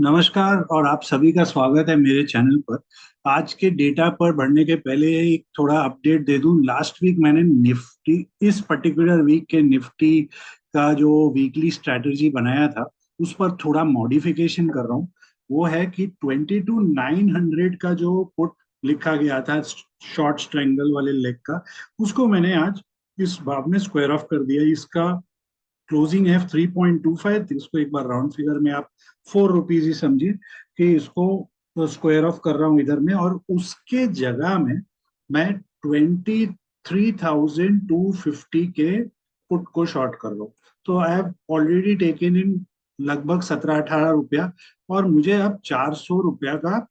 नमस्कार और आप सभी का स्वागत है मेरे चैनल पर। आज के डेटा पर बढ़ने के पहले एक थोड़ा अपडेट दे दूं। लास्ट वीक मैंने निफ्टी, इस पर्टिकुलर वीक के निफ्टी का जो वीकली स्ट्रैटेजी बनाया था उस पर थोड़ा मॉडिफिकेशन कर रहा हूं। वो है कि 22,900 का जो पुट लिखा गया था शॉर्ट ट्रायंगल वाले लेग का, उसको मैंने आज इस बार में स्क्वायर ऑफ कर दिया। इसका क्लोजिंग है 3.25। इसको एक बार राउंड फिगर में आप ₹4 ही समझिए कि इसको स्क्वायर ऑफ कर रहा हूं इधर में, और उसके जगह में मैं 23,250 के पुट को शॉर्ट कर रहा हूँ। तो I have already taken in लगभग 17-18 रुपया, और मुझे अब ₹400 का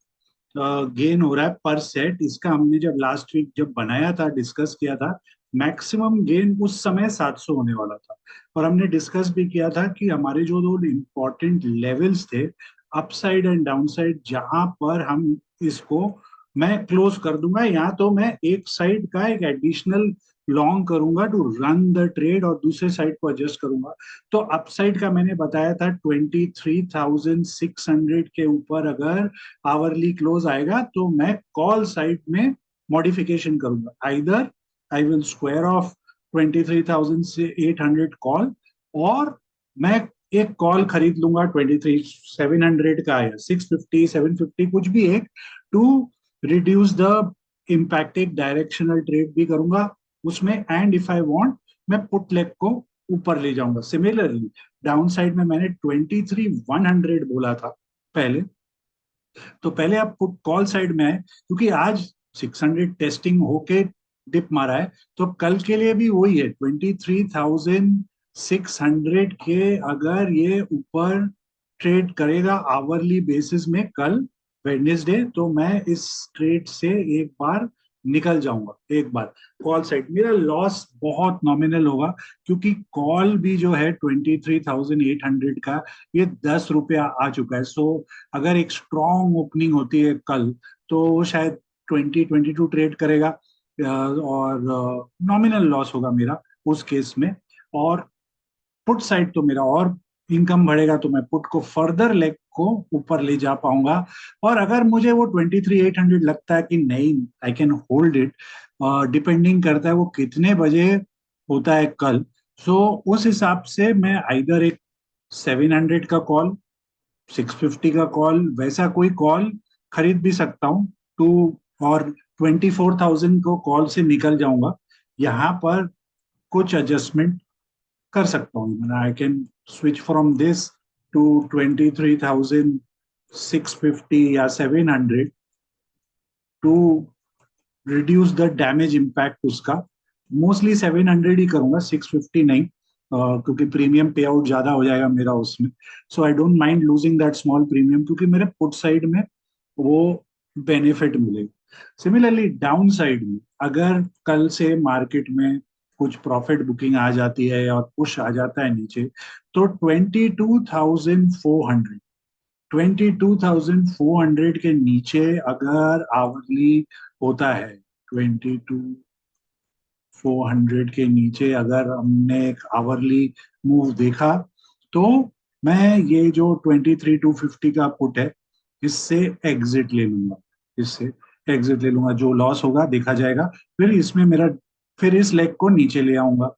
गेन हो रहा है पर सेट। इसका हमने जब लास्ट वीक जब बनाया था, डिस्कस किया था, मैक्सिमम गेन उस समय 700 होने वाला था। और हमने डिस्कस भी किया था कि हमारे जो दो इम्पोर्टेंट लेवल्स थे, अपसाइड एंड डाउनसाइड, जहां पर हम इसको मैं क्लोज कर दूंगा, या तो मैं एक साइड का एक एडिशनल लॉन्ग करूंगा टू रन द ट्रेड और दूसरे साइड को एडजस्ट करूंगा। तो अपसाइड का मैंने बताया था 23,600 के ऊपर अगर आवरली क्लोज आएगा तो मैं कॉल साइड में मॉडिफिकेशन करूंगा। Either I will square of 23,800 call, और मैं एक कॉल खरीद लूंगा 23,700 का या 650 750 कुछ भी एक, टू रिड्यूस द इम्पैक्ट। एक डायरेक्शनल ट्रेड भी करूंगा उसमें, एंड इफ आई वांट मैं पुट लेग को ऊपर ले जाऊंगा। सिमिलरली डाउन साइड में मैंने 23,100 बोला था पहले। तो पहले आप पुट कॉल साइड में है, क्योंकि आज 600 टेस्टिंग होके डिप मारा है, तो कल के लिए भी वही है 23,600 के। अगर ये ऊपर ट्रेड करेगा आवरली बेसिस में कल वेडनेसडे, तो मैं इस ट्रेड से एक बार निकल जाऊंगा। एक बार कॉल साइड मेरा लॉस बहुत नॉमिनल होगा, क्योंकि कॉल भी जो है 23,800 का, ये ₹10 आ चुका है। सो अगर एक स्ट्रॉन्ग ओपनिंग होती है कल, तो वो शायद 22 ट्रेड करेगा, और नॉमिनल लॉस होगा मेरा उस केस में। और पुट साइड तो मेरा और इनकम बढ़ेगा, तो मैं पुट को फर्दर लेग को ऊपर ले जा पाऊंगा। और अगर मुझे वो 23,800 लगता है कि नहीं, I can hold it, depending करता है वो कितने बजे होता है कल। सो उस हिसाब से मैं आइदर एक 700 का कॉल, 650 का कॉल, वैसा कोई कॉल खरीद भी सकता हूँ टू, और 24,000 को कॉल से निकल जाऊंगा। यहाँ पर कुछ एडजस्टमेंट कर सकता हूँ। मैंने I can switch from this to 23,650 या 700 to reduce the damage impact उसका। मोस्टली 700 ही करूंगा, 650 नहीं, क्योंकि प्रीमियम पे आउट ज्यादा हो जाएगा मेरा उसमें। So I don't mind losing that small premium, क्योंकि मेरे पुट साइड में वो बेनिफिट मिलेगा। सिमिलरली डाउन साइड में अगर कल से मार्केट में कुछ प्रॉफिट बुकिंग आ जाती है और पुश आ जाता है नीचे, तो 22,400 के नीचे अगर आवरली होता है, 22,400 के नीचे अगर हमने एक आवरली मूव देखा, तो मैं ये जो 23,250 का पुट है, इससे एग्जिट ले लूंगा। इससे एग्जिट ले लूंगा, जो लॉस होगा देखा जाएगा। फिर इसमें मेरा, फिर इस लेग को नीचे ले आऊंगा,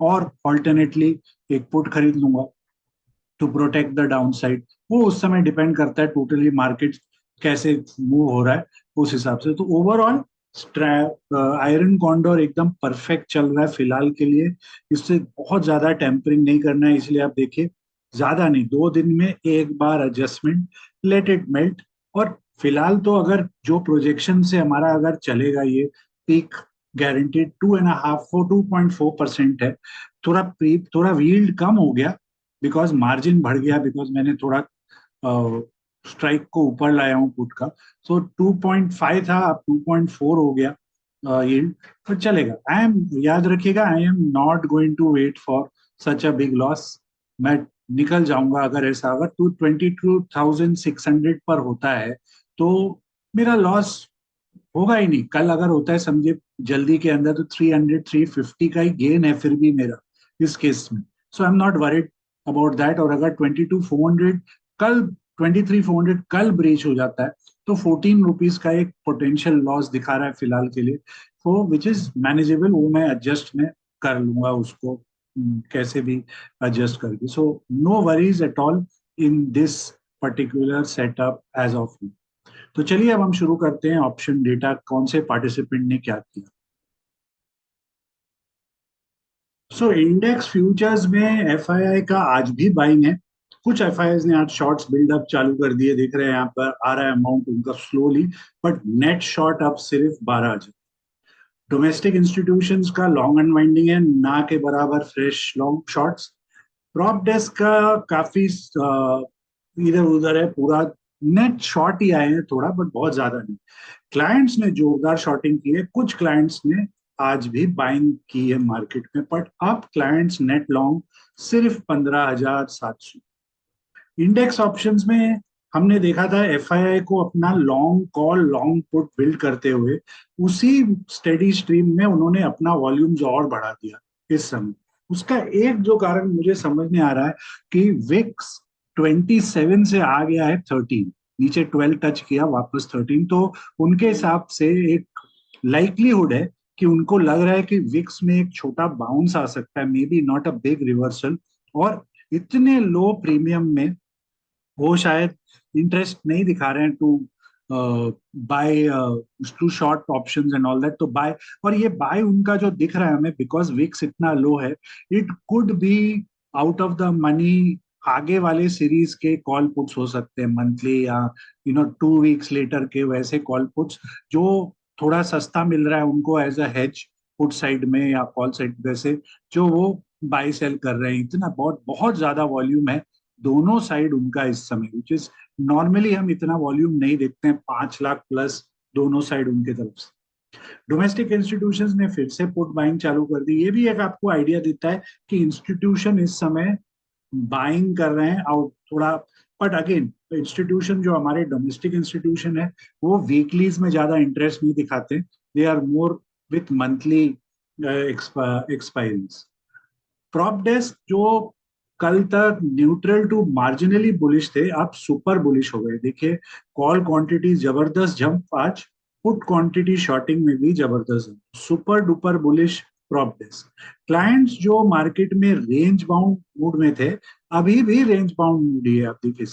और ऑल्टरनेटली एक पुट खरीद लूंगा to protect the down side. वो उस समय डिपेंड करता है टोटली मार्केट कैसे मूव हो रहा है, उस हिसाब से। तो ओवरऑल आयरन कॉन्डोर एकदम परफेक्ट चल रहा है फिलहाल के लिए। इससे बहुत ज्यादा टेम्परिंग नहीं करना है, इसलिए आप देखिए ज्यादा नहीं, 2 दिन में एक बार एडजस्टमेंट, लेट इट मेल्ट। और फिलहाल तो अगर जो प्रोजेक्शन से हमारा अगर चलेगा, ये पीक गारंटीड 2.5 4 2.4% है। थोड़ा यील्ड कम हो गया, बिकॉज मार्जिन बढ़ गया, बिकॉज मैंने थोड़ा स्ट्राइक को ऊपर लाया हूँ पुट का। सो 2.5 था, अब 2.4 हो गया यील्ड, पर चलेगा। आई एम, याद रखिएगा, I am not going to wait for such a big loss. मैं निकल जाऊंगा अगर ऐसा, अगर 22,600 पर होता है, तो मेरा लॉस होगा ही नहीं। कल अगर होता है समझे जल्दी के अंदर, तो 300 350 का ही गेन है फिर भी मेरा इस केस में। So I am not worried about that. और अगर 22,400 कल 23,400 कल ब्रीच हो जाता है तो 14 रुपीज का एक पोटेंशियल लॉस दिखा रहा है फिलहाल के लिए, तो विच इज मैनेजेबल, वो मैं एडजस्ट में कर लूंगा उसको, कैसे भी एडजस्ट करके। So no worries at all in this particular setup as of you. तो चलिए अब हम शुरू करते हैं ऑप्शन डेटा, कौन से पार्टिसिपेंट ने क्या किया। सो इंडेक्स फ्यूचर्स में एफआईआई का आज भी बाइंग है। कुछ एफआईआई ने आज शॉर्ट्स बिल्डअप चालू कर दिए, देख रहे हैं यहाँ पर आ रहा है अमाउंट उनका स्लोली, बट नेट शॉर्ट अब सिर्फ 12,000। डोमेस्टिक इंस्टीट्यूशंस का लॉन्ग अनवाइंडिंग है, ना के बराबर fresh long shorts. Prop desk का काफी इधर उधर है, पूरा नेट शॉर्ट ही आए हैं थोड़ा, बट बहुत ज्यादा नहीं। क्लाइंट्स ने जोरदार शॉर्टिंग की है, कुछ क्लाइंट्स ने आज भी बाइंग की है मार्केट में, बट अब क्लाइंट्स नेट लॉन्ग सिर्फ 15,700। इंडेक्स ऑप्शंस में हमने देखा था एफआईआई को अपना long call long put build करते हुए, उसी स्टेडी स्ट्रीम में उन्होंने अपना वॉल्यूम्स और बढ़ा दिया इस समय। उसका एक जो कारण मुझे समझ में आ रहा है कि विक्स 27 से आ गया है 13, नीचे 12 टच किया, वापस 13, तो उनके हिसाब से एक लाइकलीहुड है कि उनको लग रहा है कि विक्स में एक छोटा बाउंस आ सकता है, may be not a big reversal, और इतने लो प्रीमियम में वो शायद इंटरेस्ट नहीं दिखा रहे हैं to buy, to short options and all that, तो बाय। और ये बाय उनका जो दिख रहा है हमें, बिकॉज विक्स इतना लो है, it could be out of the money. आगे वाले सीरीज के कॉल पुट्स हो सकते हैं मंथली, या 2 वीक्स लेटर के वैसे कॉल पुट्स, जो थोड़ा सस्ता मिल रहा है उनको as a hedge put side में या कॉल साइड वैसे, जो वो बाय सेल कर रहे हैं। इतना बहुत बहुत ज्यादा वॉल्यूम है दोनों साइड उनका इस समय, विच इज नॉर्मली हम इतना वॉल्यूम नहीं देखते हैं, 5 लाख प्लस दोनों साइड उनके तरफ से। डोमेस्टिक इंस्टीट्यूशंस ने फिर से पुट बाइंग चालू कर दी, ये भी एक आपको आइडिया देता है कि इंस्टीट्यूशन इस समय बाइंग कर रहे हैं आउट थोड़ा। बट अगेन इंस्टीट्यूशन जो हमारे डोमेस्टिक इंस्टीट्यूशन है, वो वीकलीज में ज्यादा इंटरेस्ट नहीं दिखाते, they are more with monthly expiries. Prop desk जो कल तक न्यूट्रल टू मार्जिनली बुलिश थे, अब सुपर बुलिश हो गए। देखिए कॉल क्वांटिटी जबरदस्त जंप आज, पुट क्वांटिटी शॉर्टिंग में भी जबरदस्त, super duper bullish prop desk. Clients जो मार्केट में रेंज बाउंड मूड में थे, अभी भी रेंज बाउंड मूड ही है। आप देखिए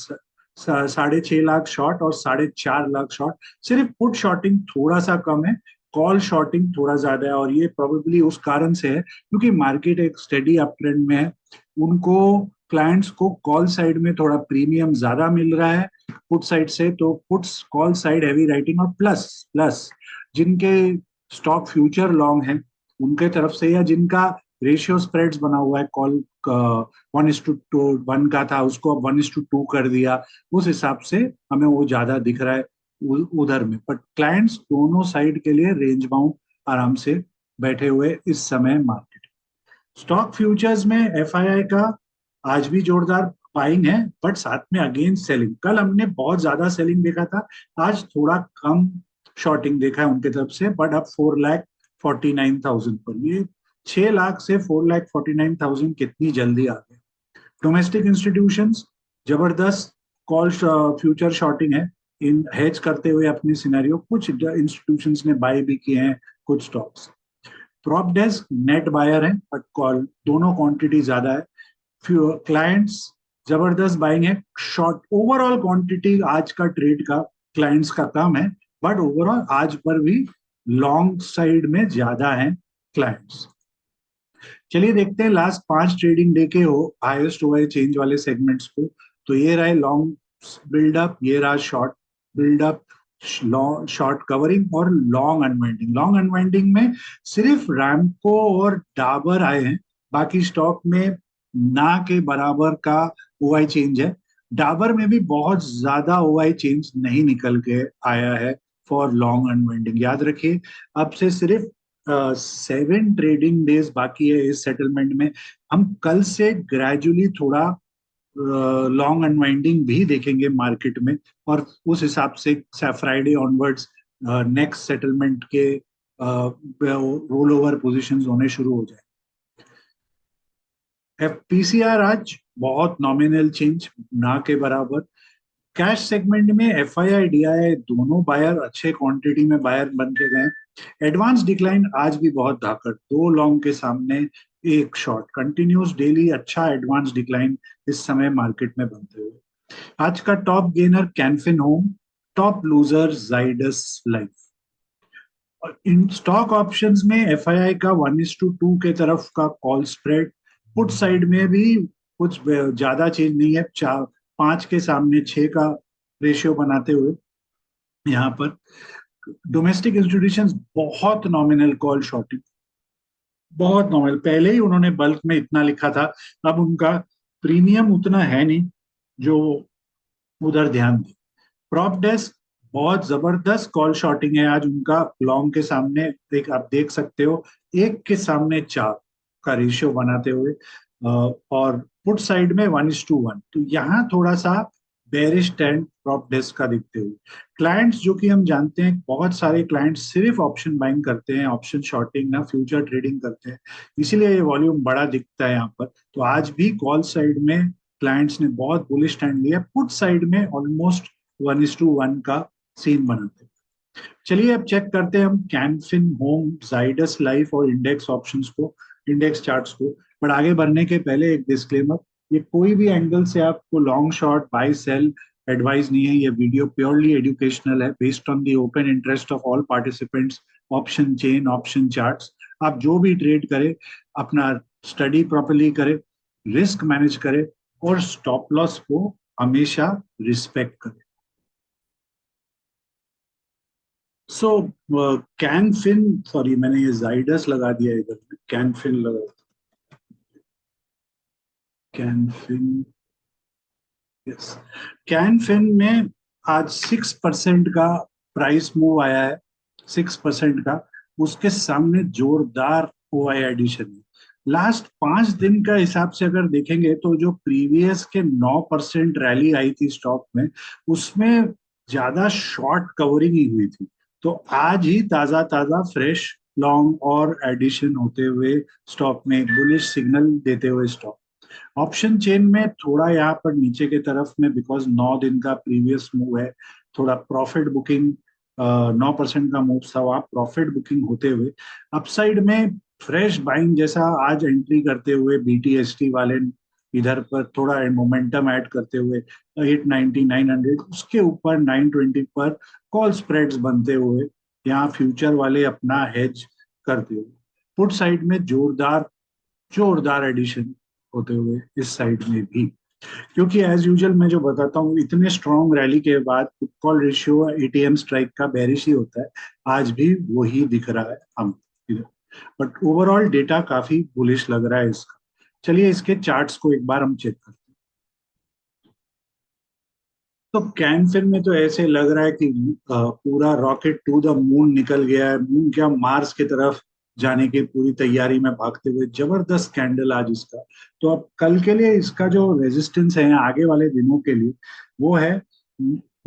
6.5 लाख शॉर्ट और 4.5 लाख शॉर्ट, सिर्फ पुट शॉर्टिंग थोड़ा सा कम है, कॉल शॉर्टिंग थोड़ा ज्यादा है, और ये प्रोबेबली उस कारण से है क्योंकि मार्केट एक स्टेडी अप ट्रेंड में है। उनको क्लाइंट्स को कॉल साइड में थोड़ा प्रीमियम ज्यादा मिल रहा है पुट साइड से, तो puts call side heavy writing, और प्लस प्लस जिनके स्टॉक फ्यूचर लॉन्ग है उनके तरफ से, या जिनका रेशियो स्प्रेड्स बना हुआ है, कॉल 1:1 का था उसको अब 1:2 कर दिया, उस हिसाब से हमें वो ज्यादा दिख रहा है उधर में। बट क्लाइंट्स दोनों साइड के लिए रेंज बाउंड आराम से बैठे हुए इस समय मार्केट। स्टॉक फ्यूचर्स में एफआईआई का आज भी जोरदार बाइंग है, बट साथ में अगेन सेलिंग। कल हमने बहुत ज्यादा सेलिंग देखा था, आज थोड़ा कम शॉर्टिंग देखा है उनके तरफ से, बट अब 4,49,000 पर। ये 6 लाख से 4,49,000 कितनी जल्दी आ गए। डोमेस्टिक इंस्टीट्यूशंस जबरदस्त कॉल फ्यूचर शॉर्टिंग है, इन हेज करते हुए अपनी सिनेरियो, कुछ इंस्टीट्यूशंस ने बाय भी किए हैं कुछ stocks. Prop desk net buyer है, बट कॉल दोनों क्वांटिटी ज्यादा है। क्लाइंट्स जबरदस्त बाइंग है, शॉर्ट ओवरऑल क्वांटिटी आज का ट्रेड का क्लाइंट्स का कम है, बट ओवरऑल आज पर भी लॉन्ग साइड में ज्यादा है क्लाइंट्स। चलिए देखते हैं लास्ट 5 ट्रेडिंग डे के हो हाईएस्ट हुआ है चेंज वाले सेगमेंट्स को। तो ये रहा लॉन्ग बिल्डअप, ये रहा शॉर्ट बिल्डअप, शॉर्ट कवरिंग और लॉन्ग अनवाइंडिंग। लॉन्ग अनवाइंडिंग में सिर्फ रैम्को और डाबर आए हैं, बाकी स्टॉक में ना के बराबर का ओआई चेंज है। डाबर में भी बहुत ज्यादा ओआई चेंज नहीं निकल के आया है फॉर लॉन्ग अनवाइंडिंग। याद रखिए अब से सिर्फ 7 ट्रेडिंग डेज बाकी है इस सेटलमेंट में। हम कल से ग्रेजुअली थोड़ा लॉन्ग अनवाइंडिंग भी देखेंगे मार्केट में, और उस हिसाब से फ्राइडे ऑनवर्ड्स नेक्स्ट सेटलमेंट के रोल ओवर पोजिशन होने शुरू हो जाए। एफपीसीआर आज बहुत नॉमिनल चेंज, ना के बराबर। कैश सेगमेंट में एफआईआई डीआईआई दोनों बायर अच्छे क्वांटिटी में बायर बन के गए। एडवांस डिक्लाइन आज भी बहुत धाकड़, दो लॉन्ग के सामने एक शॉर्ट, कंटिन्यूस डेली अच्छा एडवांस डिक्लाइन इस समय मार्केट में बनते हुए। आज का top gainer Canfin home, top loser Zydus life. इन स्टॉक ऑप्शंस में एफआईआई का 1:2 के तरफ का कॉल स्प्रेड, पुट साइड में भी कुछ ज्यादा चेंज नहीं है, 5 के सामने 6 का रेशियो बनाते हुए यहाँ पर डोमेस्टिक इंस्टीट्यूशंस बहुत नॉमिनल कॉल शॉर्टिंग, बहुत नॉमिनल। पहले ही उन्होंने बल्क में इतना लिखा था, अब उनका प्रीमियम उतना है नहीं जो उधर ध्यान दे। प्रॉप डेस्क बहुत जबरदस्त कॉल शॉटिंग है आज उनका, लॉन्ग के सामने आप देख सकते हो, एक के सामने 4 का रेशियो बनाते हुए, और पुट साइड में 1:1। तो यहाँ थोड़ा सा बेरिश ट्रेंड प्रॉप डेस्क का दिखते हुए। क्लाइंट्स जो कि हम जानते हैं बहुत सारे क्लाइंट्स सिर्फ ऑप्शन बाइंग करते हैं, ऑप्शन शॉर्टिंग ना फ्यूचर ट्रेडिंग करते हैं, इसीलिए ये वॉल्यूम बड़ा दिखता है यहाँ पर। तो आज भी कॉल साइड में क्लाइंट्स ने बहुत बुलिश स्टैंड लिया, पुट साइड में ऑलमोस्ट 1:1 का सीन बनाते हैं। चलिए अब चेक करते हैं हम कैनफिन होम, जाइडस लाइफ और इंडेक्स ऑप्शंस को, इंडेक्स चार्ट्स को। पर आगे बढ़ने के पहले एक डिस्क्लेमर, ये कोई भी एंगल से आपको long short buy sell advice नहीं है। ये वीडियो प्योरली एजुकेशनल है, based on the open interest of all participants. Option chain, option charts, आप जो भी ट्रेड करें अपना स्टडी प्रॉपरली करें, रिस्क मैनेज करें और स्टॉप लॉस को हमेशा रिस्पेक्ट करें। सो कैनफिन, सॉरी मैंने ये जाइडस लगा दिया इधर, कैनफिन लगा, कैनफिन, यस। कैनफिन में आज 6% का प्राइस मूव आया है, 6% का। उसके सामने जोरदार ओआई एडिशन है। लास्ट 5 दिन का हिसाब से अगर देखेंगे तो जो प्रीवियस के 9% रैली आई थी स्टॉक में, उसमें ज्यादा शॉर्ट कवरिंग ही हुई थी। तो आज ही ताजा ताजा फ्रेश लॉन्ग और एडिशन होते हुए स्टॉक में बुलिश सिग्नल देते हुए स्टॉक। ऑप्शन चेन में थोड़ा यहाँ पर नीचे के तरफ में, बिकॉज 9 दिन का प्रीवियस मूव है, थोड़ा प्रॉफिट बुकिंग, 9% का मूव था, वहां प्रॉफिट बुकिंग होते हुए अपसाइड में फ्रेश बाइंग जैसा आज एंट्री करते हुए बीटीएसटी वाले इधर पर थोड़ा मोमेंटम ऐड करते हुए 890 900, उसके ऊपर 920 पर कॉल स्प्रेड्स बनते हुए यहाँ फ्यूचर वाले अपना हेज करते हुए, पुट साइड में जोरदार जोरदार एडिशन होते हुए इस साइड में भी। क्योंकि एज यूजुअल मैं जो बताता हूँ, इतने स्ट्रॉन्ग रैली के बाद put call ratio ATM strike का बेरिश ही होता है, आज भी वही दिख रहा है हम इधर। बट ओवरऑल डेटा काफी बुलिश लग रहा है इसका। चलिए इसके चार्ट्स को एक बार हम चेक करते हैं। तो कैंफिन में तो ऐसे लग रहा है कि पूरा रॉकेट टू द मून निकल गया है, मून क्या मार्स की तरफ जाने की पूरी तैयारी में भागते हुए, जबरदस्त कैंडल आज इसका। तो अब कल के लिए इसका जो रेजिस्टेंस है आगे वाले दिनों के लिए, वो है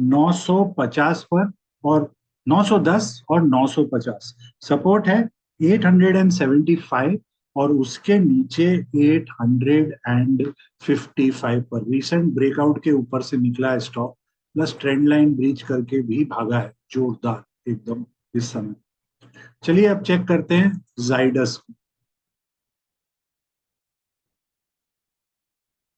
950 पर, और 910 और 950। सपोर्ट है 875, और उसके नीचे 855 पर। रिसेंट ब्रेकआउट के ऊपर से निकला है stock, plus trend line breach करके भी भागा है जोरदार एकदम इस समय। चलिए अब चेक करते हैं जाइडस।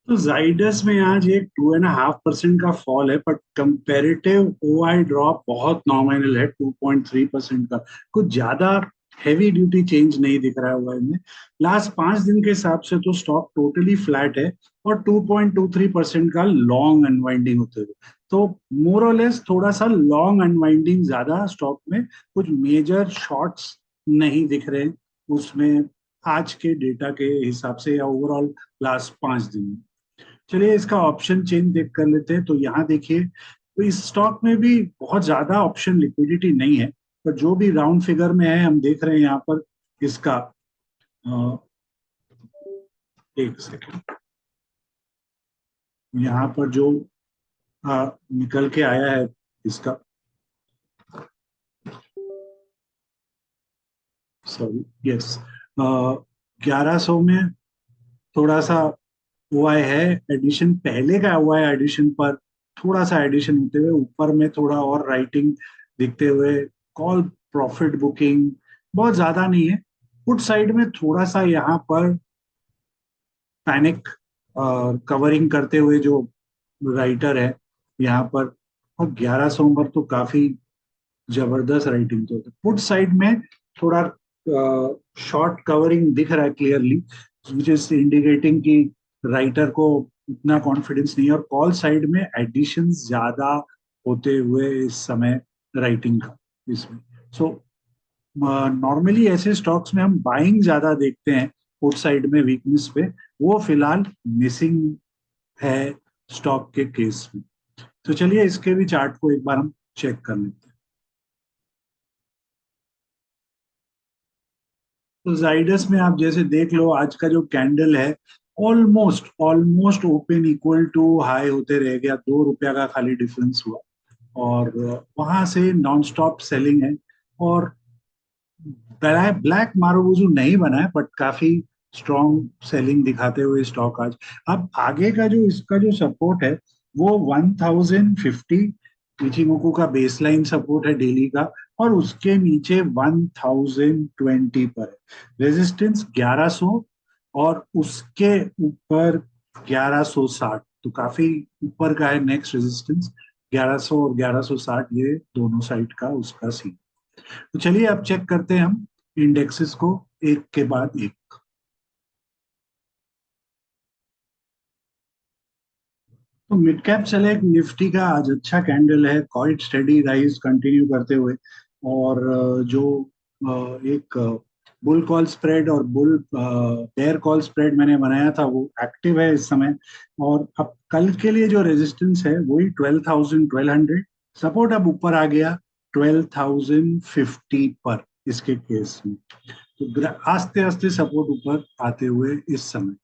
तो जाइडस में आज एक 2.5% का फॉल है, बट कंपेरेटिव ओआई ड्रॉप बहुत नॉमिनल है, 2.3% का। कुछ ज्यादा हैवी ड्यूटी चेंज नहीं दिख रहा है ओआई में। लास्ट 5 दिन के हिसाब से तो स्टॉक टोटली फ्लैट है, और 2.23% का लॉन्ग अनवाइंडिंग होते हुए। तो मोरलेस थोड़ा सा लॉन्ग अनवाइंडिंग ज्यादा स्टॉक में, कुछ मेजर शॉर्ट्स नहीं दिख रहे उसमें आज के डेटा के हिसाब से, या ओवरऑल लास्ट 5 दिन में। चलिए इसका ऑप्शन चेन देख कर लेते हैं। तो यहाँ देखिए, तो इस स्टॉक में भी बहुत ज्यादा ऑप्शन लिक्विडिटी नहीं है, पर जो भी राउंड फिगर में है हम देख रहे हैं यहाँ पर इसका, एक सेकेंड, यहाँ पर जो निकल के आया है इसका, सॉरी, यस, 1100 में थोड़ा सा हुआ है एडिशन, पहले का हुआ है एडिशन पर थोड़ा सा एडिशन होते हुए ऊपर में थोड़ा और राइटिंग दिखते हुए कॉल प्रॉफिट बुकिंग, बहुत ज्यादा नहीं है। पुट साइड में थोड़ा सा यहाँ पर पैनिक कवरिंग करते हुए जो राइटर है यहाँ पर, और 1100 पर तो काफी जबरदस्त राइटिंग तो पुट साइड में थोड़ा शॉर्ट कवरिंग दिख रहा है क्लियरली, विच इज इंडिकेटिंग कि राइटर को उतना कॉन्फिडेंस नहीं है, और कॉल साइड में एडिशन ज्यादा होते हुए इस समय राइटिंग का इसमें। सो नॉर्मली ऐसे स्टॉक्स में हम बाइंग ज्यादा देखते हैं पुट साइड में वीकनेस पे, वो फिलहाल मिसिंग है स्टॉक के केस में। तो चलिए इसके भी चार्ट को एक बार हम चेक कर लेते हैं। तो जाइडस में आप जैसे देख लो, आज का जो कैंडल है almost almost open equal to high होते रह गया, 2 रुपया का खाली डिफरेंस हुआ, और वहां से नॉन स्टॉप सेलिंग है। और ब्लैक मारुबुजू नहीं बना है, बट काफी स्ट्रॉन्ग सेलिंग दिखाते हुए स्टॉक आज। अब आगे का जो इसका जो सपोर्ट है वो 1050 इचिमोकू का बेसलाइन सपोर्ट है डेली का, और उसके नीचे 1020 पर है रेजिस्टेंस 1100, और उसके ऊपर 1160, तो काफी ऊपर का है नेक्स्ट रेजिस्टेंस 1100 और 1160, ये दोनों साइड का उसका सीन। तो चलिए अब चेक करते हैं हम इंडेक्सेस को एक के बाद एक। तो मिड कैप सेलेक्ट निफ्टी का आज अच्छा कैंडल है, क्वाइट स्टेडी राइज कंटिन्यू करते हुए, और जो एक बुल कॉल स्प्रेड और बुल बेयर कॉल स्प्रेड मैंने बनाया था वो एक्टिव है इस समय। और अब कल के लिए जो रेजिस्टेंस है वही 12,000 1200, सपोर्ट अब ऊपर आ गया 12,050 पर इसके केस में। तो आस्ते आस्ते सपोर्ट ऊपर आते हुए इस समय।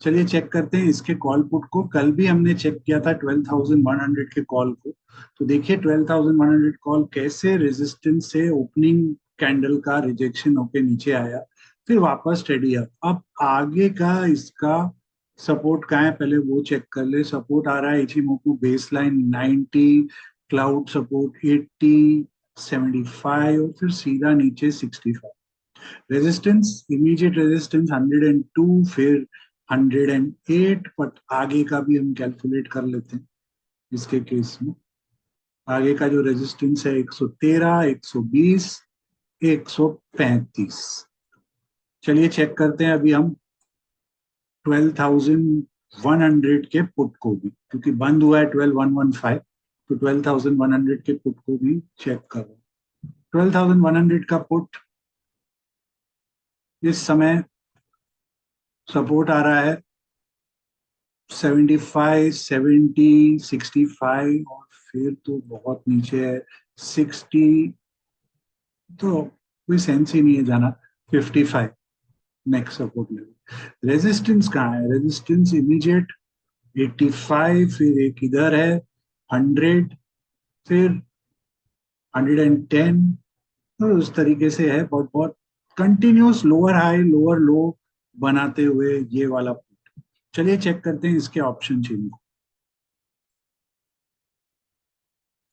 चलिए चेक करते हैं इसके कॉल पुट को। कल भी हमने चेक किया था 12,100 के कॉल को, तो देखिए 12,100 कॉल कैसे रेजिस्टेंस से ओपनिंग कैंडल का रिजेक्शन होके नीचे आया, फिर वापस स्टेडी अप। अब आगे का इसका सपोर्ट कहाँ है पहले वो चेक कर ले। सपोर्ट आ रहा है Ichimoku base line 90, cloud support 80, 75, और फिर सीधा नीचे 65। रेजिस्टेंस इमीडिएट रेजिस्टेंस 102, फिर 108, बट आगे का भी हम कैलकुलेट कर लेते हैं इसके केस में। आगे का जो रेजिस्टेंस है 113, 120, 135। चलिए चेक करते हैं अभी हम 12,100 के पुट को भी, क्योंकि बंद हुआ है 12,115, तो 12,100 के पुट को भी चेक करो। 12,100 का पुट इस समय सपोर्ट आ रहा है 75, 70, 65, और फिर तो बहुत नीचे है 60, तो कोई सेंस ही नहीं है जाना। 55 नेक्स्ट सपोर्ट लेवल। रेजिस्टेंस कहाँ है? रेजिस्टेंस इमीडिएट 85, फिर एक इधर है 100, फिर 110, तो उस तरीके से है बहुत बहुत कंटिन्यूस लोअर हाई लोअर लो बनाते हुए ये वाला। चलिए चेक करते हैं इसके ऑप्शन चेन को।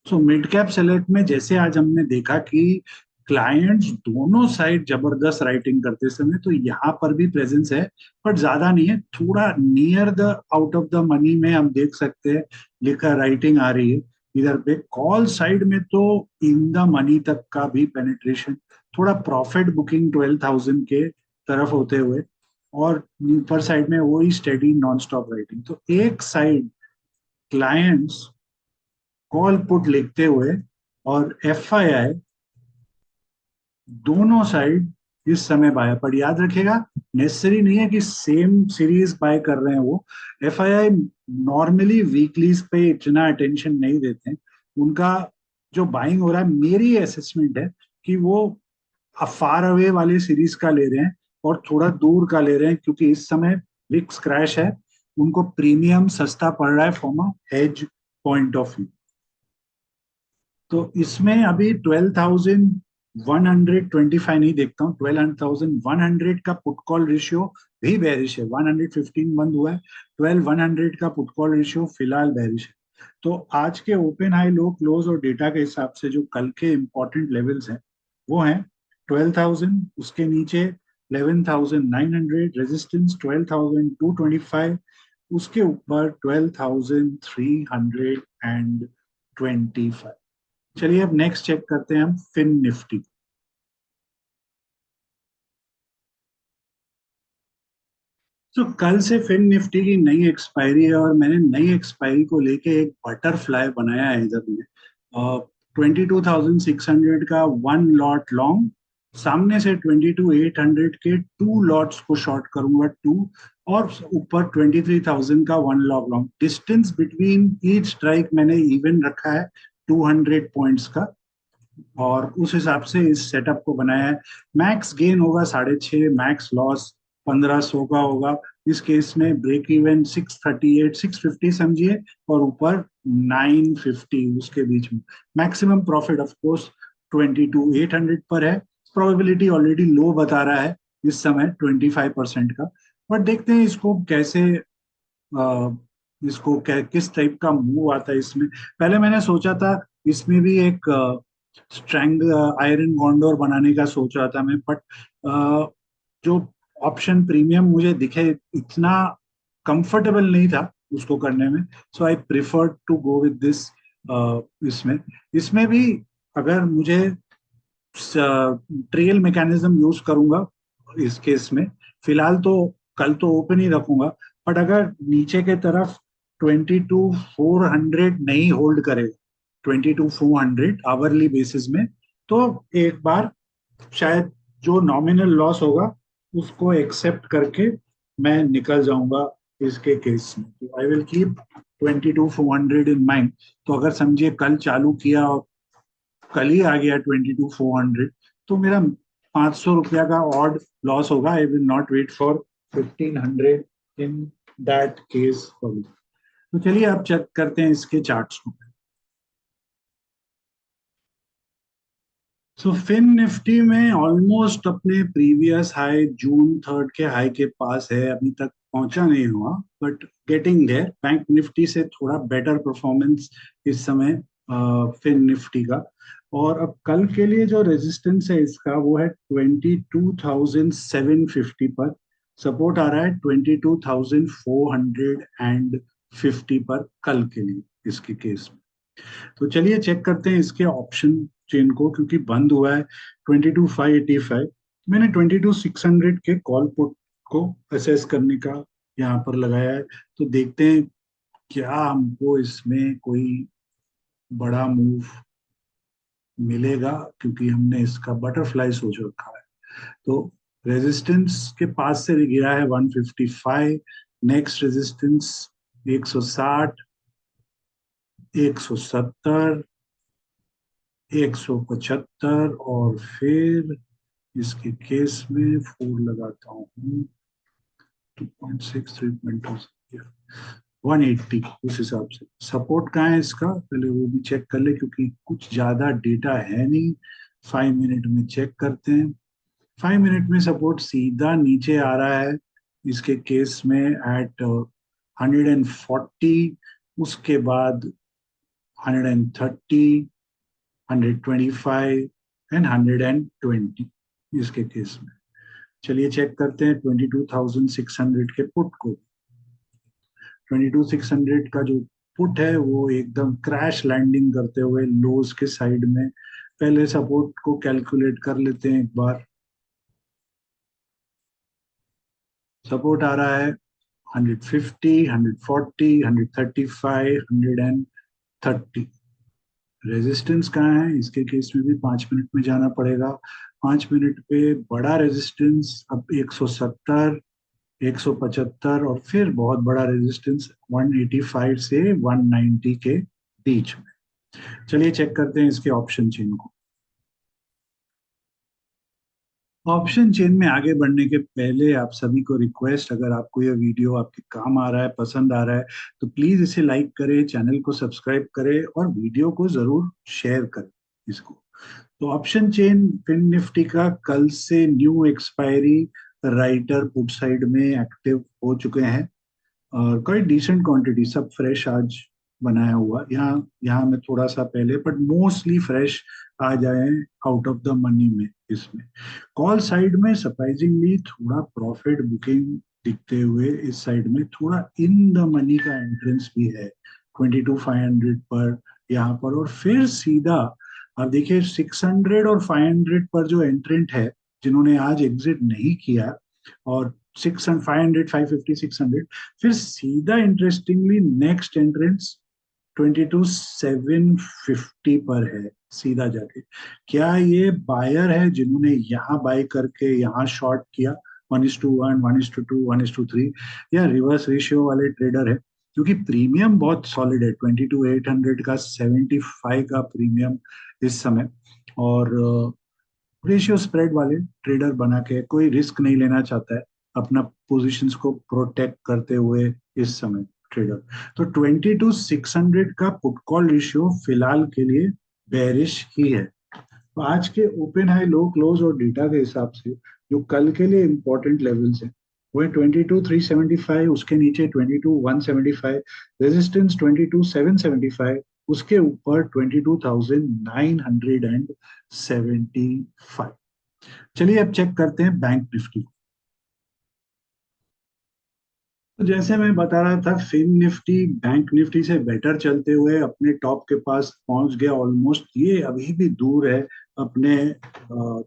सो मिड कैप सेलेक्ट में जैसे आज हमने देखा कि क्लाइंट्स दोनों साइड जबरदस्त राइटिंग करते समय, तो यहाँ पर भी प्रेजेंस है, बट ज्यादा नहीं है। थोड़ा near the out of the money में हम देख सकते हैं लिखा राइटिंग आ रही है इधर पे। कॉल साइड में तो इन द मनी तक का भी पेनिट्रेशन, थोड़ा प्रॉफिट बुकिंग 12,000 के तरफ होते हुए, और ऊपर साइड में वही स्टेडी नॉन स्टॉप राइटिंग। तो एक साइड क्लाइंट्स कॉल पुट लिखते हुए, और एफ आई आई दोनों साइड इस समय बाय, पर याद रखिएगा नेसेसरी नहीं है कि सेम सीरीज बाय कर रहे हैं वो। F I I normally weeklies पे इतना अटेंशन नहीं देते हैं। उनका जो बाइंग हो रहा है, मेरी असेसमेंट है कि वो फार अवे वाले सीरीज का ले रहे हैं और थोड़ा दूर का ले रहे हैं, क्योंकि इस समय विक्स क्रैश है, उनको प्रीमियम सस्ता पड़ रहा है from a hedge point of view. तो इसमें अभी 12,125 नहीं देखता हूँ, 12,100 का पुट कॉल रेशियो भी बेरिश है। 115 बंद हुआ है, 12,100 का पुट कॉल रेशियो फिलहाल बेरिश है। तो आज के ओपन हाई लो क्लोज और डेटा के हिसाब से जो कल के इंपॉर्टेंट लेवल्स हैं वो हैं 12,000, उसके नीचे 11,900, रेजिस्टेंस 12,225, उसके ऊपर 12,325। चलिए अब नेक्स्ट चेक करते हैं हम फिन निफ्टी। तो कल से फिन निफ्टी की नई एक्सपायरी है और मैंने नई एक्सपायरी को लेके एक बटरफ्लाई बनाया है इधर में। 22,600 का वन लॉट लॉन्ग, सामने से 22,800 के टू लॉट्स को शॉर्ट करूंगा टू, और ऊपर 23,000 का one lot long. Distance between each strike मैंने इवन रखा है 200 पॉइंट्स का, और उस हिसाब से इस सेटअप को बनाया है। मैक्स गेन होगा 6.5, मैक्स लॉस 1,500 का होगा। इस केस में ब्रेक इवन 638 650 समझिए, और ऊपर 950 उसके बीच में। मैक्सिमम प्रॉफिट ऑफ कोर्स 22,800 पर है। प्रोबेबिलिटी ऑलरेडी लो बता रहा है इस समय 25% का। बट देखते हैं इसको कैसे, किस टाइप का मूव आता है इसमें। पहले मैंने सोचा था इसमें भी एक स्ट्रैंग आयरन कॉन्डोर बनाने का सोच रहा था मैं, बट जो ऑप्शन प्रीमियम मुझे दिखे इतना कंफर्टेबल नहीं था उसको करने में, so I prefer to go with this. इसमें इसमें भी अगर मुझे ट्रेल मैकेनिज्म यूज करूंगा इस केस में, फिलहाल तो कल तो ओपन ही रखूंगा। बट अगर नीचे के तरफ 22,400 नहीं होल्ड करेगा, 22,400 आवरली बेसिस में, तो एक बार शायद जो नॉमिनल लॉस होगा उसको एक्सेप्ट करके मैं निकल जाऊंगा इसके केस में। तो I will keep 22,400 in mind. तो अगर समझिए कल चालू किया और कल ही आ गया 22,400, तो मेरा 500 रुपया का ऑड लॉस होगा। I will not wait for 1,500 in that case for. तो चलिए अब चेक करते हैं इसके चार्ट्स को। सो फिन निफ्टी में ऑलमोस्ट अपने प्रीवियस हाई जून 3 के हाई के पास है, अभी तक पहुंचा नहीं हुआ, but getting there. Bank nifty से थोड़ा बेटर परफॉर्मेंस इस समय फिन निफ्टी का। और अब कल के लिए जो रेजिस्टेंस है इसका वो है 22,750 पर। सपोर्ट आ रहा है 22,450 पर कल के लिए इसके केस में। तो चलिए चेक करते हैं इसके ऑप्शन चेन को, क्योंकि बंद हुआ है 22,585। मैंने 22,600 के कॉल पुट को असेस करने का यहाँ पर लगाया है। तो देखते हैं क्या हमको इसमें कोई बड़ा मूव मिलेगा, क्योंकि हमने इसका बटरफ्लाई सोच रखा है। तो रेजिस्टेंस के पास से गिरा है 155, नेक्स्ट रेजिस्टेंस 160, 170, 175, और फिर इसके केस में 4 लगाता हूँ 2.6 3.2 180। उस हिसाब से सपोर्ट कहाँ है इसका पहले वो भी चेक कर ले, क्योंकि कुछ ज्यादा डेटा है नहीं। 5 मिनट में चेक करते हैं। 5 मिनट में सपोर्ट सीधा नीचे आ रहा है इसके केस में एट 140, उसके बाद 130, 125 एंड 120 इसके केस में। चलिए चेक करते हैं 22,600 के पुट को। 22,600 का जो पुट है वो एकदम क्रैश लैंडिंग करते हुए लोज के साइड में। पहले सपोर्ट को कैलकुलेट कर लेते हैं एक बार। सपोर्ट आ रहा है 150, 140, 135, 130। रेजिस्टेंस कहाँ है इसके केस में भी 5 मिनट में जाना पड़ेगा। 5 मिनट पे बड़ा रेजिस्टेंस अब 170, 175, और फिर बहुत बड़ा रेजिस्टेंस 185 से 190 के बीच में। चलिए चेक करते हैं इसके ऑप्शन चेन को। ऑप्शन चेन में आगे बढ़ने के पहले आप सभी को रिक्वेस्ट, अगर आपको यह वीडियो आपके काम आ रहा है, पसंद आ रहा है, तो प्लीज इसे लाइक करें, चैनल को सब्सक्राइब करें और वीडियो को जरूर शेयर करें इसको। तो ऑप्शन चेन फिन निफ्टी का कल से new expiry writer put side में एक्टिव हो चुके हैं, और कोई डिसेंट क्वांटिटी सब फ्रेश आज बनाया हुआ, यहाँ यहाँ में थोड़ा सा पहले, बट मोस्टली फ्रेश आ जाए आउट ऑफ द मनी में इसमें। कॉल साइड में सरप्राइजिंगली थोड़ा प्रॉफिट बुकिंग दिखते हुए इस साइड में थोड़ा इन द मनी का एंट्रेंस भी है 22,500 पर यहाँ पर। और फिर सीधा आप देखिए 600 और 500 पर जो एंट्रेंट है जिन्होंने आज एग्जिट नहीं किया, और 600 500 550 600, फिर सीधा इंटरेस्टिंगली नेक्स्ट एंट्रेंस 22,750 पर है सीधा जाके। क्या ये बायर है जिन्होंने यहाँ बाय करके यहाँ शॉर्ट किया 1:1 1:2 1:3, या रिवर्स रेशियो वाले ट्रेडर है? क्योंकि प्रीमियम बहुत सॉलिड है, 22,800 का 75 का प्रीमियम इस समय। और रेशियो स्प्रेड वाले ट्रेडर बना के कोई रिस्क नहीं लेना चाहता है अपना पोजीशंस को प्रोटेक्ट करते हुए इस समय ट्रेडर। तो 22,600 का पुट कॉल रेशियो फिलहाल के लिए बेरिश ही है। तो आज के ओपन हाई लो क्लोज और डेटा के हिसाब से जो कल के लिए इंपॉर्टेंट लेवल्स हैं वो है 22,375, उसके नीचे 22,175, रेजिस्टेंस 22,775, उसके ऊपर 22,975। चलिए अब चेक करते हैं बैंक निफ्टी। तो जैसे मैं बता रहा था, फिन निफ्टी बैंक निफ्टी से बेटर चलते हुए अपने टॉप के पास पहुंच गया ऑलमोस्ट। ये अभी भी दूर है अपने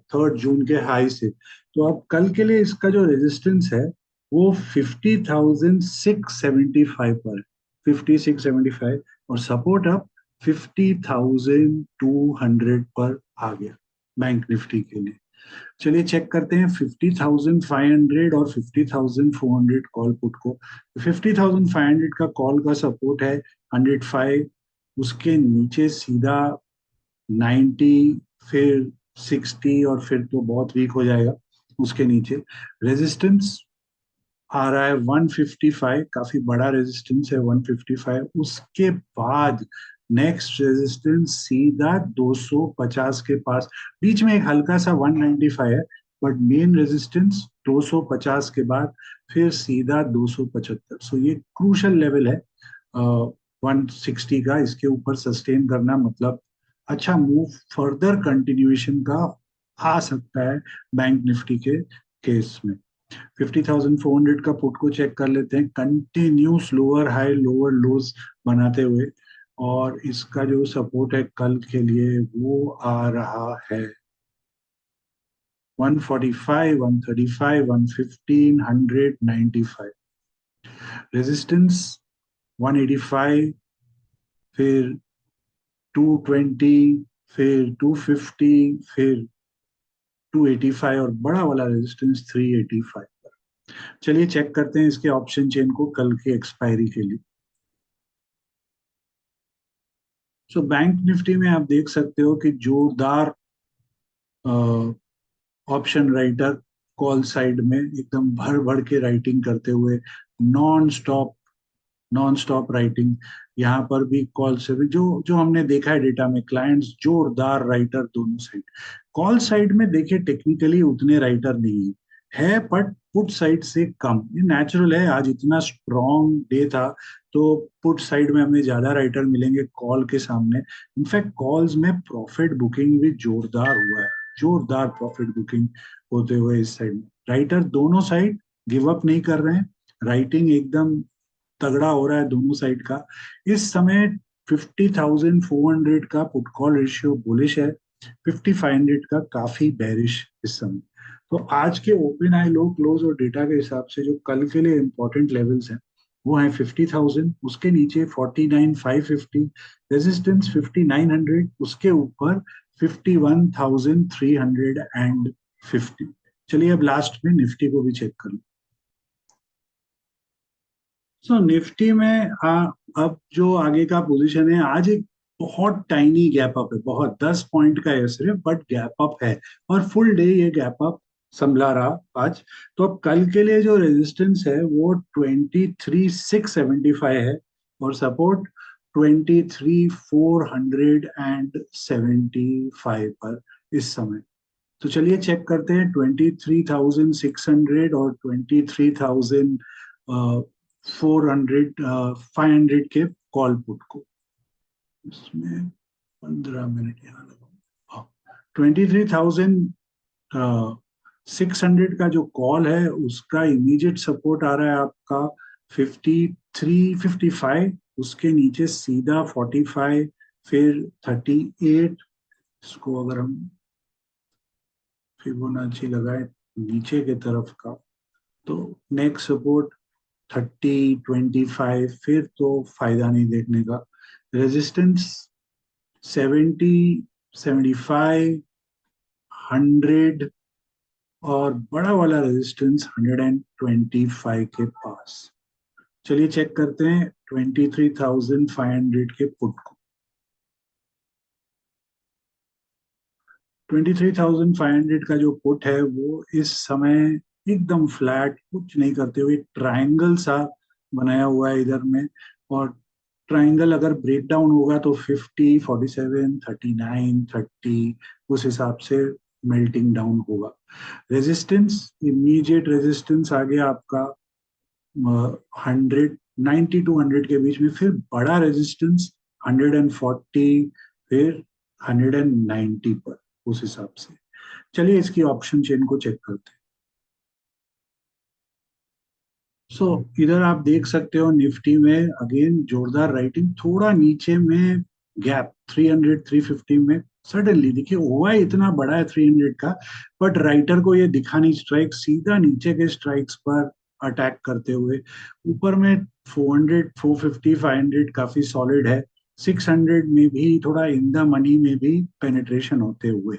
3 जून के हाई से। तो अब कल के लिए इसका जो रेजिस्टेंस है वो 50,675 पर है, 50,675। और सपोर्ट अब 50,200 पर आ गया बैंक निफ्टी के लिए। चलिए चेक करते हैं 50,500 और 50,400 कॉल पुट को। 50,500 का कॉल का सपोर्ट है 105, उसके नीचे सीधा 90, फिर 60, और फिर तो बहुत वीक हो जाएगा उसके नीचे। रेजिस्टेंस आ रहा है 155, काफी बड़ा रेजिस्टेंस है 155। उसके बाद नेक्स्ट रेजिस्टेंस सीधा 250 के पास, बीच में एक हल्का सा 195 है, बट मेन रेजिस्टेंस 250 के बाद फिर सीधा 275। सो ये क्रूशल लेवल है 160 का। इसके ऊपर सस्टेन करना मतलब अच्छा मूव फर्दर कंटिन्यूएशन का आ सकता है बैंक निफ्टी के केस में। 50,400 का पुट को चेक कर लेते हैं, कंटिन्यूस लोअर हाई लोअर लोज बनाते हुए। और इसका जो सपोर्ट है कल के लिए वो आ रहा है 145 135 115 195। रेजिस्टेंस 185, फिर 220, फिर 250, फिर 285, और बड़ा वाला रेजिस्टेंस 385। चलिए चेक करते हैं इसके ऑप्शन चेन को कल की एक्सपायरी के लिए। सो बैंक निफ्टी में आप देख सकते हो कि जोरदार ऑप्शन राइटर कॉल साइड में एकदम भर भर के राइटिंग करते हुए, non stop non stop writing. यहाँ पर भी कॉल से भी जो जो हमने देखा है डेटा में, क्लाइंट्स जोरदार राइटर दोनों साइड। कॉल साइड में देखिए टेक्निकली उतने राइटर नहीं है, बट पुट साइड से कम। ये नेचुरल है, आज इतना स्ट्रॉन्ग डे था तो पुट साइड में हमें ज्यादा राइटर मिलेंगे कॉल के सामने। इनफैक्ट कॉल्स में प्रॉफिट बुकिंग भी जोरदार हुआ है, जोरदार प्रॉफिट बुकिंग होते हुए इस साइड में। राइटर दोनों साइड गिव अप नहीं कर रहे हैं, राइटिंग एकदम तगड़ा हो रहा है दोनों साइड का इस समय। 50,400 का पुट कॉल रेशियो बुलिश है, 50,500 का काफी बेरिश इस समय। तो आज के ओपन हाई लो क्लोज और डेटा के हिसाब से जो कल के लिए इंपॉर्टेंट लेवल्स हैं वो है 50,000, उसके नीचे 49,550, रेजिस्टेंस 5,900, उसके ऊपर 51,350। चलिए अब लास्ट में निफ्टी को भी चेक कर लो। सो निफ्टी में अब जो आगे का पोजीशन है, आज एक बहुत टाइनी गैप अप है, बहुत 10 पॉइंट का है सिर्फ, बट गैप अप है। और फुल डे ये गैप अप संभला रहा आज। तो अब कल के लिए जो रेजिस्टेंस है वो 23,675 है, और सपोर्ट 23,475 पर इस समय। तो चलिए चेक करते हैं 23,600 और 23,400 500 के कॉल पुट को। इसमें 15 मिनट यहाँ लगाऊंगा। 23,600 का जो कॉल है उसका इमीडिएट सपोर्ट आ रहा है आपका 53, 55। उसके नीचे सीधा 45, फिर 38। इसको अगर हम फिबोनाची लगाए नीचे के तरफ का, तो नेक्स्ट सपोर्ट 30, 25, फिर तो फायदा नहीं देखने का। रेजिस्टेंस 70, 75, 100, और बड़ा वाला रेजिस्टेंस 125 के पास। चलिए चेक करते हैं 23,500 के पुट को। 23,500 का जो पुट है वो इस समय एकदम फ्लैट, कुछ नहीं करते हुए ट्रायंगल सा बनाया हुआ है इधर में। और ट्रायंगल अगर ब्रेक डाउन होगा तो 50, 47, 39, 30 उस हिसाब से मेल्टिंग डाउन होगा। रेजिस्टेंस, इमीडिएट रेजिस्टेंस आ गया आपका 100, 90 टू 100 के बीच में, फिर बड़ा रेजिस्टेंस 140, फिर 190 पर, उस हिसाब से। चलिए इसकी ऑप्शन चेन को चेक करते हैं। सो इधर आप देख सकते हो निफ्टी में अगेन जोरदार राइटिंग, थोड़ा नीचे में गैप 300, 350 में। सडनली देखिए हुआ इतना बड़ा है 300 का, बट राइटर को ये दिखा नहीं स्ट्राइक, सीधा नीचे के स्ट्राइक्स पर अटैक करते हुए ऊपर में 400, 450, 500 काफी सॉलिड है। 600 में भी थोड़ा इन द मनी में भी पेनिट्रेशन होते हुए।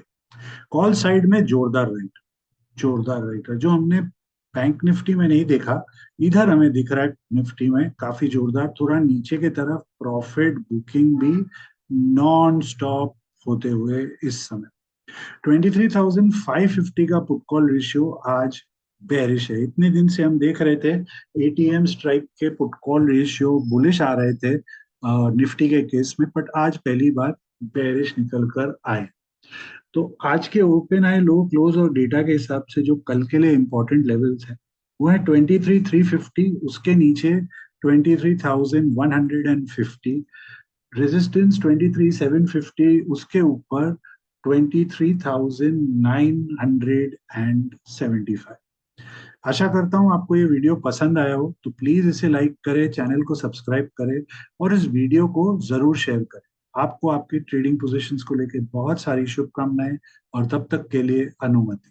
कॉल साइड में जोरदार राइट, जोरदार राइटर जो हमने बैंक निफ्टी में नहीं देखा, इधर हमें दिख रहा है निफ्टी में काफी जोरदार। थोड़ा नीचे के तरफ प्रॉफिट बुकिंग भी नॉन स्टॉप होते हुए इस समय। 23,550 का पुट कॉल रेशियो आज बेरिश है। इतने दिन से हम देख रहे थे एटीएम स्ट्राइक के पुट कॉल रेशियो बुलिश आ रहे थे निफ्टी के केस में, बट आज पहली बार बेरिश निकल कर आए। तो आज के ओपन आई लो क्लोज और डेटा के हिसाब से जो कल के लिए इंपॉर्टेंट लेवल्स हैं वो है 23,350, उसके नीचे 23,150, रेजिस्टेंस 23,750, उसके ऊपर 23,975। आशा करता हूँ आपको ये वीडियो पसंद आया हो, तो प्लीज इसे लाइक करें, चैनल को सब्सक्राइब करें और इस वीडियो को जरूर शेयर करें। आपको आपकी ट्रेडिंग पोजीशंस को लेकर बहुत सारी शुभकामनाएं, और तब तक के लिए अनुमति।